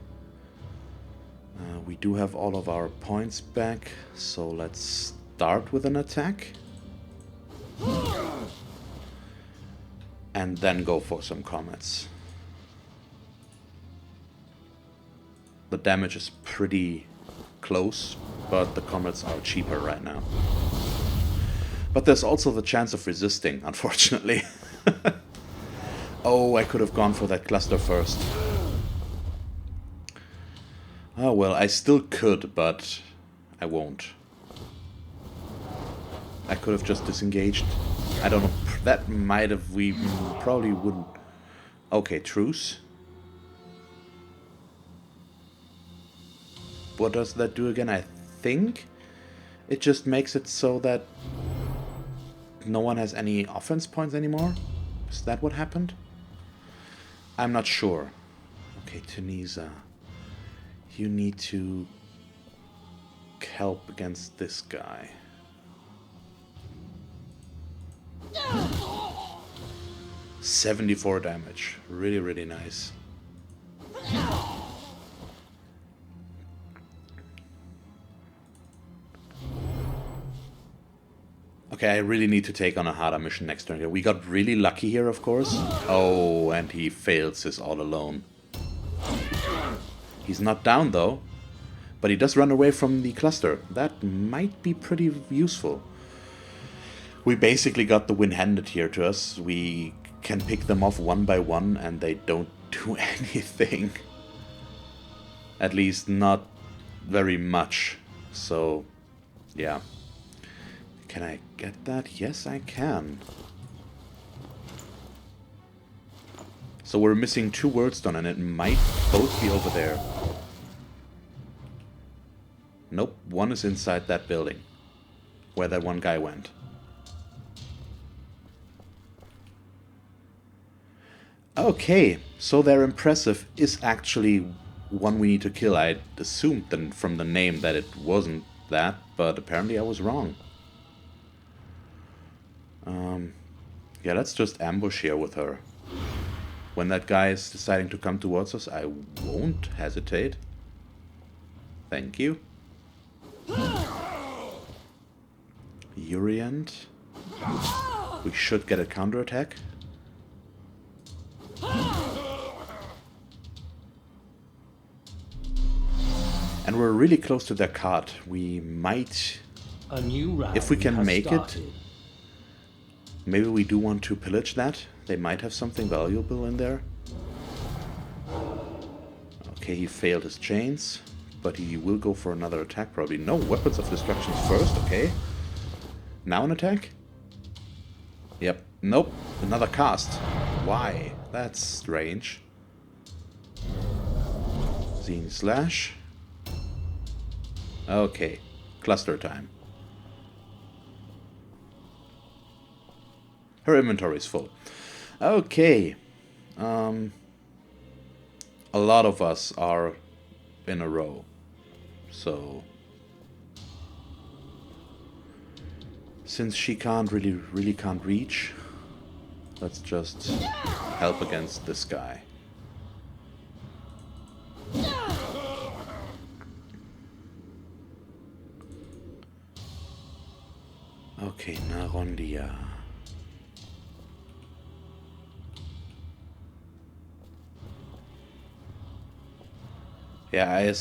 We do have all of our points back, so let's start with an attack. And then go for some comets. The damage is pretty close, but the comets are cheaper right now. But there's also the chance of resisting, unfortunately. Oh, I could have gone for that cluster first. Oh well, I still could, but I won't. I could have just disengaged. I don't know, that might have... we probably wouldn't... Okay, truce. What does that do again? I think it just makes it so that no one has any offense points anymore. Is that what happened? I'm not sure. Okay, Tunisia. You need to help against this guy. $74 damage. Really, really nice. Okay, I really need to take on a harder mission next turn. We got really lucky here, of course. Oh, and he fails his all alone. He's not down, though. But he does run away from the cluster. That might be pretty useful. We basically got the win handed here to us. We can pick them off one by one and they don't do anything. At least not very much. So, yeah. Can I get that? Yes, I can. So we're missing 2 wordstone and it might both be over there. Nope, one is inside that building. Where that one guy went. Okay, so their impressive is actually one we need to kill. I assumed then from the name that it wasn't that, but apparently I was wrong. Yeah, let's just ambush here with her. When that guy is deciding to come towards us, I won't hesitate. Thank you. Urient. We should get a counterattack. And we're really close to their cart. We might... A new round if we can has make started. it... Maybe we do want to pillage that. They might have something valuable in there. Okay, he failed his chains. But he will go for another attack probably. No, weapons of destruction first, okay. Now an attack? Yep. Nope. Another cast. Why? That's strange. Zine slash. Okay. Cluster time. Her inventory is full. Okay. A lot of us are in a row. So... since she really can't reach, let's just help against this guy. Okay, Narondia. Yeah,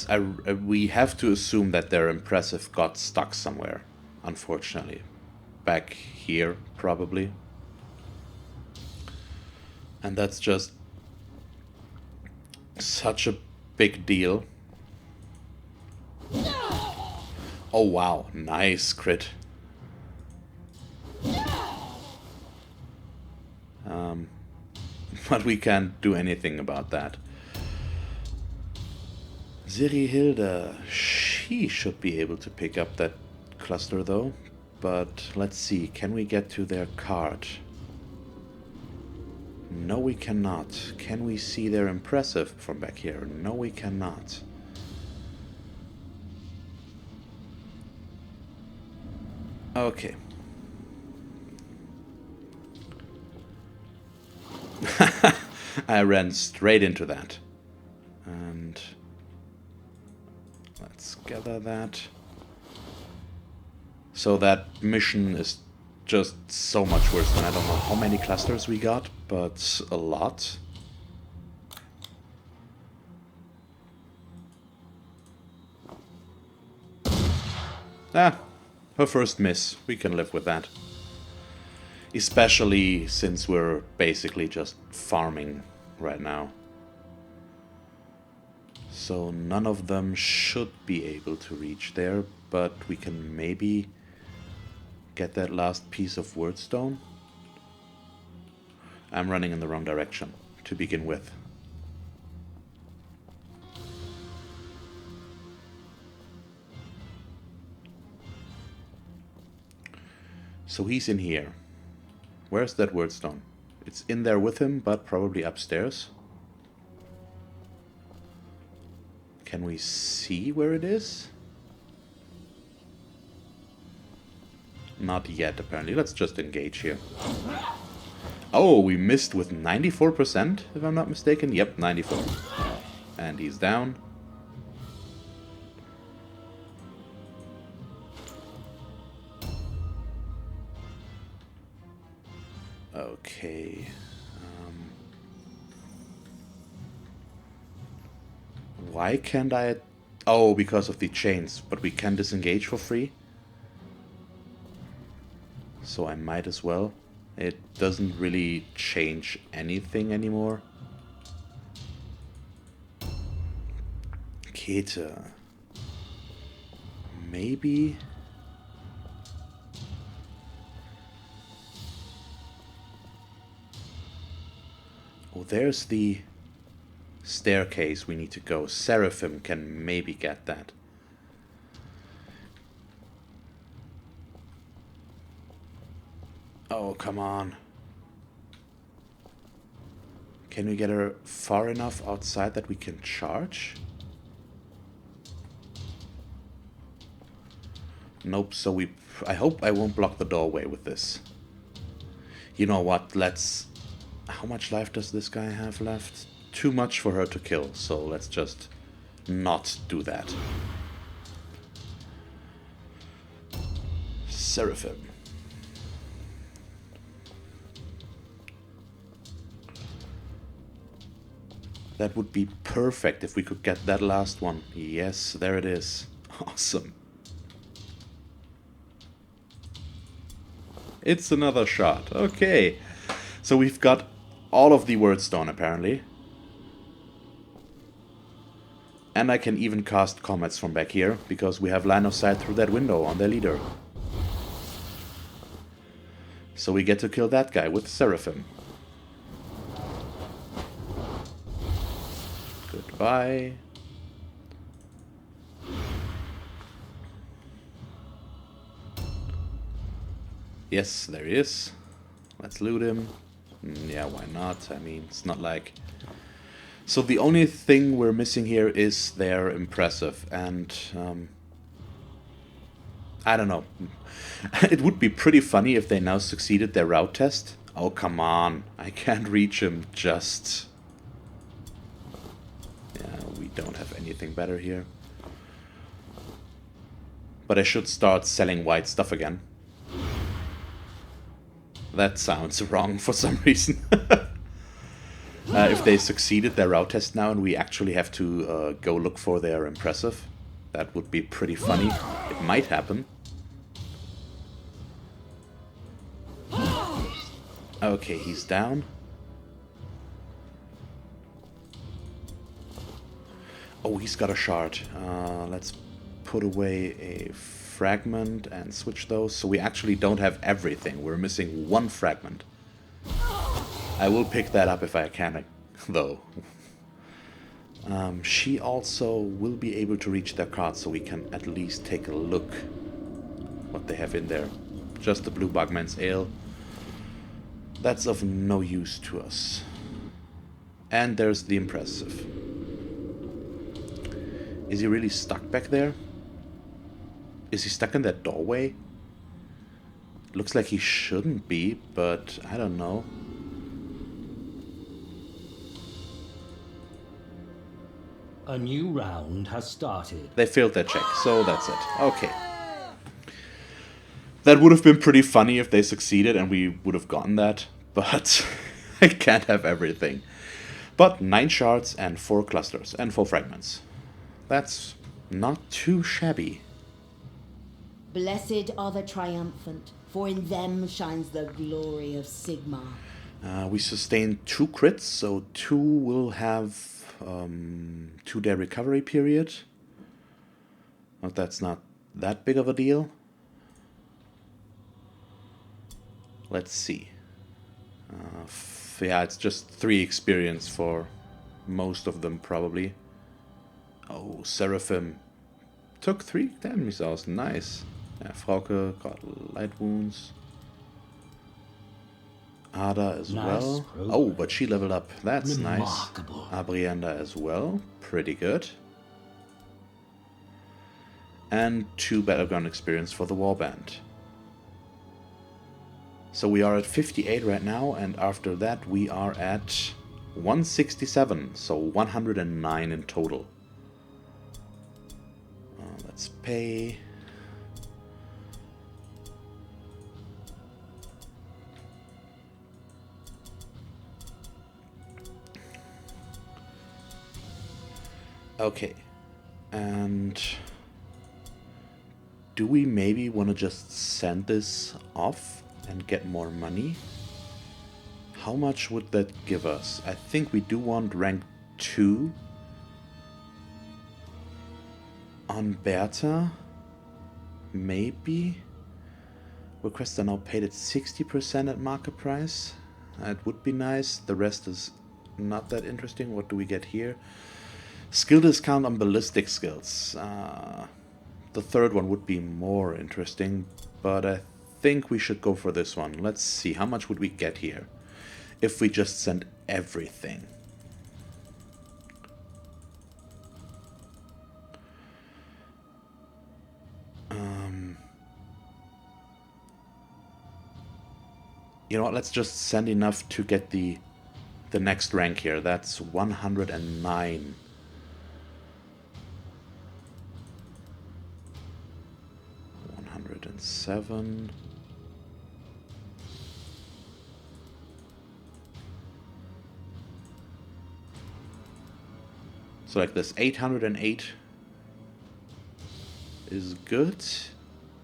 we have to assume that their impressive got stuck somewhere, unfortunately. Back here, probably. And that's just such a big deal. Oh wow, nice crit. But we can't do anything about that. Zirihilda, she should be able to pick up that cluster though. But let's see, can we get to their cart? No, we cannot. Can we see their impressive from back here? No, we cannot. Okay. I ran straight into that. And let's gather that. So that mission is just so much worse than I don't know how many clusters we got, but a lot. Ah, her first miss. We can live with that. Especially since we're basically just farming right now. So none of them should be able to reach there, but we can maybe get that last piece of wordstone. I'm running in the wrong direction to begin with. So he's in here. Where's that wordstone? It's in there with him, but probably upstairs. Can we see where it is? Not yet, apparently. Let's just engage here. Oh, we missed with 94%, if I'm not mistaken. Yep, 94. And he's down. Okay. Why can't I... Oh, because of the chains. But we can disengage for free. So I might as well. It doesn't really change anything anymore. Kete. Maybe. Oh, there's the staircase we need to go. Seraphim can maybe get that. Oh, come on. Can we get her far enough outside that we can charge? Nope, so I hope I won't block the doorway with this. You know what, let's... How much life does this guy have left? Too much for her to kill, so let's just not do that. Seraphim. That would be perfect if we could get that last one. Yes, there it is. Awesome. It's another shot. Okay. So we've got all of the wordstone apparently. And I can even cast comets from back here, because we have line of sight through that window on their leader. So we get to kill that guy with Seraphim. Goodbye. Yes, there he is. Let's loot him. Yeah, why not? I mean, it's not like... So the only thing we're missing here is their impressive, and I don't know. It would be pretty funny if they now succeeded their route test. Oh, come on. I can't reach him just... Yeah, we don't have anything better here. But I should start selling white stuff again. That sounds wrong for some reason. If they succeeded their route test now and we actually have to go look for their impressive, that would be pretty funny. It might happen. Okay, he's down. Oh, he's got a shard. Let's put away a fragment and switch those. So we actually don't have everything. We're missing one fragment. I will pick that up if I can, though. She also will be able to reach their card, so we can at least take a look what they have in there. Just the Blue Bugman's Ale. That's of no use to us. And there's the impressive. Is he really stuck back there? Is he stuck in that doorway? Looks like he shouldn't be, but I don't know. A new round has started. They failed their check, so that's it. Okay. That would have been pretty funny if they succeeded and we would have gotten that, but I can't have everything. But 9 shards and 4 clusters and 4 fragments. That's not too shabby. Blessed are the triumphant, for in them shines the glory of Sigmar. We sustained 2 crits, so 2 will have 2-day recovery period. But that's not that big of a deal. Let's see. Yeah, it's just 3 experience for most of them probably. Oh, Seraphim took 3 damage missiles. Nice. Yeah, Frauke got light wounds. Ada as well. Progress. Oh, but she leveled up. That's Remarkable. nice. Abrienda as well. Pretty good. And 2 battleground experience for the warband. So we are at 58 right now, and after that we are at 167, so 109 in total. Let's pay. Okay, and do we maybe want to just send this off and get more money? How much would that give us? I think we do want rank 2 on Bertha. Maybe. Requests are now paid at 60% at market price. It would be nice. The rest is not that interesting. What do we get here? Skill discount on ballistic skills. The third one would be more interesting, but I think we should go for this one. Let's see, how much would we get here if we just sent everything? You know what, let's just send enough to get the next rank here. That's 109. 107. So like this, 808 is good.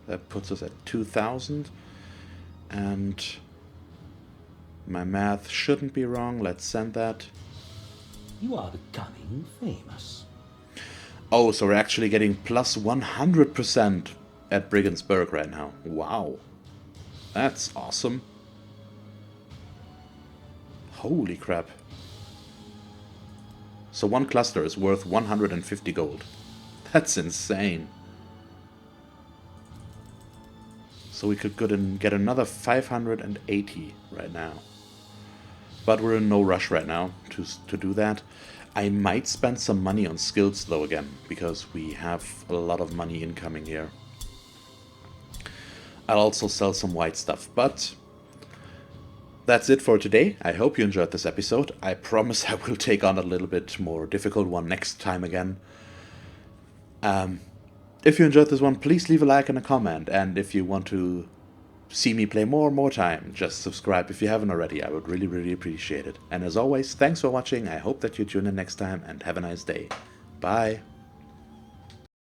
That puts us at 2000. And my math shouldn't be wrong. Let's send that. You are becoming famous. Oh, so we're actually getting plus 100% at Brigandsburg right now. Wow. That's awesome. Holy crap. So one cluster is worth 150 gold. That's insane. So we could go and get another 580 right now. But we're in no rush right now to do that. I might spend some money on skills though again, because we have a lot of money incoming here. I'll also sell some white stuff, but that's it for today. I hope you enjoyed this episode. I promise I will take on a little bit more difficult one next time again. If you enjoyed this one, please leave a like and a comment, and if you want to see me play more time, just subscribe if you haven't already. I would really appreciate it. And as always, thanks for watching. I hope that you tune in next time, and have a nice day. Bye.